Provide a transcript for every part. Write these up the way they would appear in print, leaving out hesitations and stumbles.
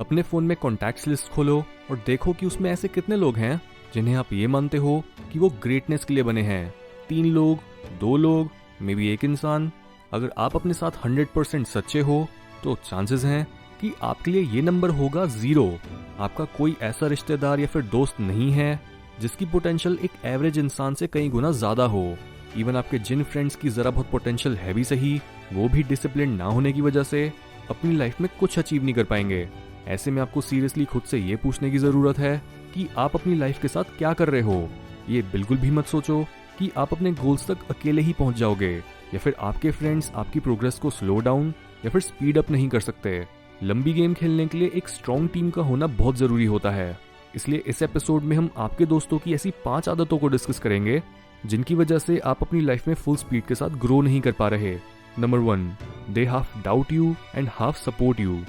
अपने फ़ोन में contacts list खोलो और देखो कि उसमें ऐसे कितने लोग हैं जिन्हें आप ये मानते हो कि वो ग्रेटनेस के लिए बने हैं। 3 लोग, 2 लोग, मे बी 1 इंसान। अगर आप अपने साथ 100% सच्चे हो तो चांसेस हैं कि आपके लिए ये नंबर होगा 0। आपका कोई ऐसा रिश्तेदार या फिर दोस्त नहीं है जिसकी पोटेंशियल एक एवरेज इंसान से कई गुना ज़्यादा हो। इवन आपके जिन फ्रेंड्स की ज़रा बहुत पोटेंशियल है भी सही, वो भी डिसिप्लिन ना होने की वजह से अपनी लाइफ में कुछ अचीव नहीं कर पाएंगे। ऐसे में आपको सीरियसली खुद से ये पूछने की ज़रूरत है कि आप अपनी लाइफ के साथ क्या कर रहे हो। ये बिल्कुल भी मत सोचो कि आप अपने गोल्स तक अकेले ही पहुंच जाओगे या फिर आपके फ्रेंड्स आपकी प्रोग्रेस को स्लो डाउन या फिर स्पीड अप नहीं कर सकते। लंबी गेम खेलने के लिए एक स्ट्रॉन्ग टीम का होना बहुत ज़रूरी होता है। इसलिए इस एपिसोड में हम आपके दोस्तों की ऐसी 5 आदतों को डिस्कस करेंगे जिनकी वजह से आप अपनी लाइफ में फुल स्पीड के साथ ग्रो नहीं कर पा रहे। Number 1, they half doubt you and half support you.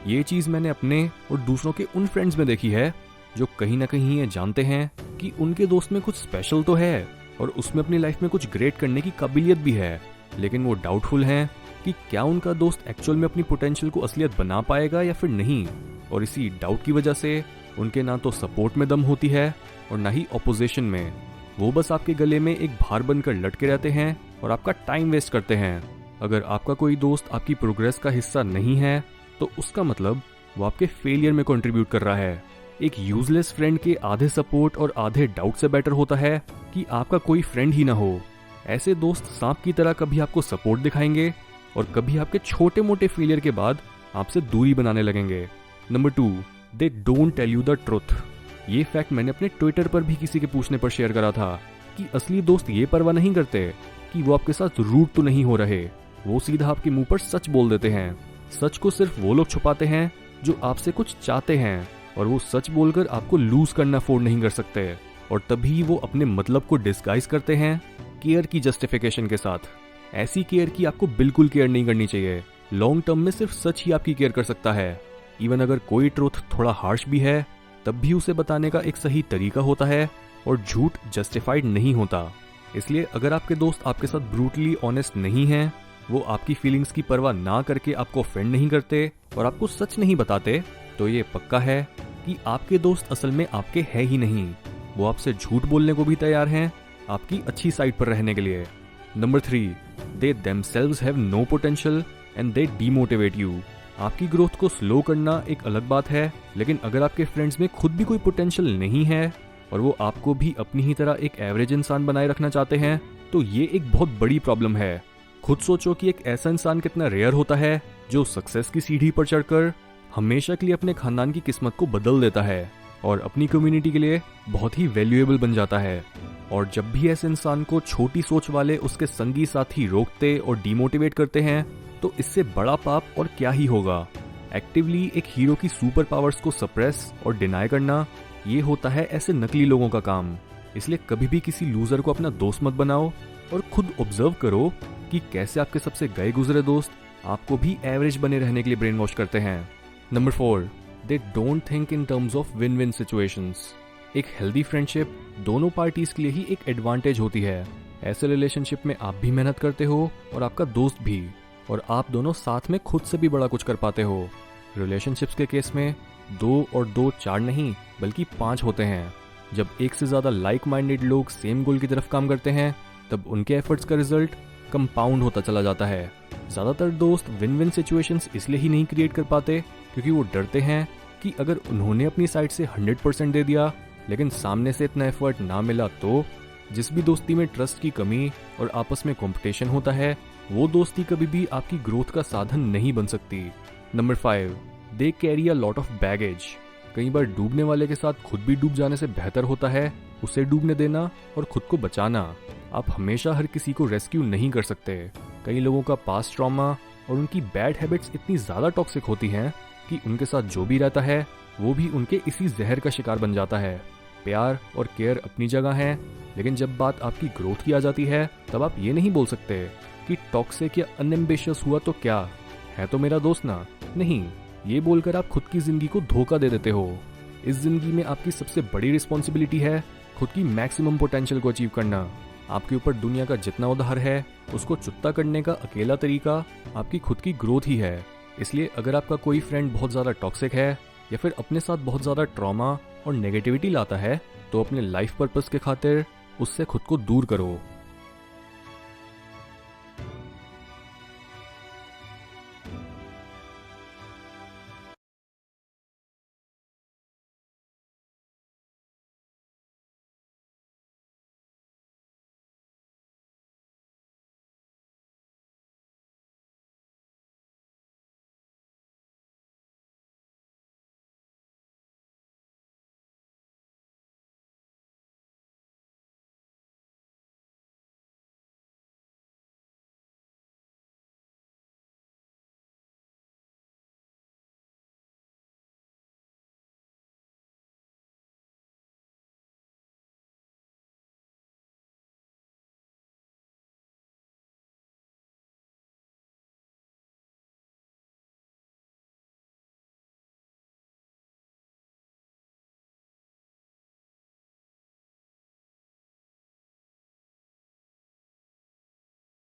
ये चीज़ मैंने अपने और दूसरों के उन फ्रेंड्स में देखी है जो कहीं ना कहीं ये जानते हैं कि उनके दोस्त में कुछ स्पेशल तो है और उसमें अपनी लाइफ में कुछ ग्रेट करने की काबिलियत भी है, लेकिन वो डाउटफुल हैं कि क्या उनका दोस्त एक्चुअल में अपनी पोटेंशियल को असलियत बना पाएगा या फिर नहीं। और इसी डाउट की वजह से उनके ना तो सपोर्ट में दम होती है और ना ही ऑपोजिशन में। वो बस आपके गले में एक भार बनकर लटके रहते हैं और आपका टाइम वेस्ट करते हैं। अगर आपका कोई दोस्त आपकी प्रोग्रेस का हिस्सा नहीं है तो उसका मतलब वो आपके फेलियर में कंट्रीब्यूट कर रहा है। एक यूजलेस फ्रेंड के आधे सपोर्ट और आधे डाउट से बेटर होता है कि आपका कोई फ्रेंड ही ना हो। ऐसे दोस्त सांप की तरह कभी आपको सपोर्ट दिखाएंगे और कभी आपके छोटे मोटे फेलियर के बाद आपसे दूरी बनाने लगेंगे। Number 2, they don't tell you the truth. ये फैक्ट मैंने अपने ट्विटर पर भी किसी के पूछने पर शेयर करा था कि असली दोस्त ये परवाह नहीं करते कि वो आपके साथ रूड तो नहीं हो रहे, वो सीधा आपके मुंह पर सच बोल देते हैं। सच को सिर्फ वो लोग छुपाते हैं जो आपसे कुछ चाहते हैं और वो सच बोलकर आपको लूज करना अफोर्ड नहीं कर सकते, और तभी वो अपने मतलब को डिस्गाइज करते हैं केयर की जस्टिफिकेशन के साथ। ऐसी केयर की आपको बिल्कुल केयर नहीं करनी चाहिए। लॉन्ग टर्म में सिर्फ सच ही आपकी केयर कर सकता है। इवन अगर कोई ट्रूथ थोड़ा हार्श भी है तब भी उसे बताने का एक सही तरीका होता है और झूठ जस्टिफाइड नहीं होता। इसलिए अगर आपके दोस्त आपके साथ ब्रूटली ऑनेस्ट नहीं हैं, वो आपकी फीलिंग्स की परवाह ना करके आपको ऑफेंड नहीं करते और आपको सच नहीं बताते, तो ये पक्का है कि आपके दोस्त असल में आपके है ही नहीं। वो आपसे झूठ बोलने को भी तैयार हैं आपकी अच्छी साइड पर रहने के लिए। Number 3, they themselves have no potential and they demotivate you। आपकी ग्रोथ को स्लो करना एक अलग बात है, लेकिन अगर आपके फ्रेंड्स में खुद भी कोई पोटेंशियल नहीं है और वो आपको भी अपनी ही तरह एक एवरेज इंसान बनाए रखना चाहते हैं, तो ये एक बहुत बड़ी प्रॉब्लम है। खुद सोचो कि एक ऐसा इंसान कितना रेयर होता है जो सक्सेस की सीढ़ी पर चढ़कर हमेशा के लिए अपने खानदान की किस्मत को बदल देता है और अपनी कम्युनिटी के लिए बहुत ही वैल्यूएबल बन जाता है। और जब भी ऐसे इंसान को छोटी सोच वाले उसके संगी साथी रोकते और डिमोटिवेट करते हैं, तो इससे बड़ा पाप और क्या ही होगा। एक्टिवली एक हीरो की सुपर पावर्स को सप्रेस और डिनाई करना, ये होता है ऐसे नकली लोगों का काम। इसलिए कभी भी किसी लूजर को अपना दोस्त मत बनाओ और खुद ऑब्जर्व करो कि कैसे आपके सबसे गए गुजरे दोस्त आपको भी एवरेज बने रहने के लिए ब्रेन वॉश करते हैं। Number 4, they don't think in terms of win win situations. एक हेल्दी फ्रेंडशिप दोनों पार्टीज के लिए ही एक एडवांटेज होती है। ऐसे रिलेशनशिप में आप भी मेहनत करते हो और आपका दोस्त भी, और आप दोनों साथ में खुद से भी बड़ा कुछ कर पाते हो। रिलेशनशिप्स के केस में 2 और 2 4 नहीं बल्कि 5 होते हैं। जब एक से ज़्यादा लाइक माइंडेड लोग सेम गोल की तरफ काम करते हैं, तब उनके एफर्ट्स का रिजल्ट कंपाउंड होता चला जाता है। ज़्यादातर दोस्त विन विन सिचुएशंस इसलिए ही नहीं क्रिएट कर पाते क्योंकि वो डरते हैं कि अगर उन्होंने अपनी साइड से 100% दे दिया लेकिन सामने से इतना एफर्ट ना मिला, तो जिस भी दोस्ती में ट्रस्ट की कमी और आपस में कंपटीशन होता है, वो दोस्ती कभी भी आपकी ग्रोथ का साधन नहीं बन सकती। Number 5, they carry a lot of baggage. कई बार डूबने वाले के साथ खुद भी डूब जाने से बेहतर होता है उसे डूबने देना और खुद को बचाना। आप हमेशा हर किसी को रेस्क्यू नहीं कर सकते। कई लोगों का पास्ट ट्रॉमा और उनकी बैड हैबिट्स इतनी ज़्यादा टॉक्सिक होती हैं कि उनके साथ जो भी रहता है वो भी उनके इसी जहर का शिकार बन जाता है। प्यार और केयर अपनी जगह है, लेकिन जब बात आपकी ग्रोथ की आ जाती है तब आप ये नहीं बोल सकते कि टॉक्सिक या अनएम्बिशियस हुआ तो क्या है, तो मेरा दोस्त ना। नहीं, ये बोलकर आप खुद की जिंदगी को धोखा दे देते हो। इस जिंदगी में आपकी सबसे बड़ी रिस्पॉन्सिबिलिटी है खुद की मैक्सिमम पोटेंशियल को अचीव करना। आपके ऊपर दुनिया का जितना उधार है उसको चुकता करने का अकेला तरीका आपकी खुद की ग्रोथ ही है। इसलिए अगर आपका कोई फ्रेंड बहुत ज़्यादा टॉक्सिक है या फिर अपने साथ बहुत ज़्यादा ट्रॉमा और नेगेटिविटी लाता है तो अपने लाइफ पर्पस के खातिर उससे खुद को दूर करो।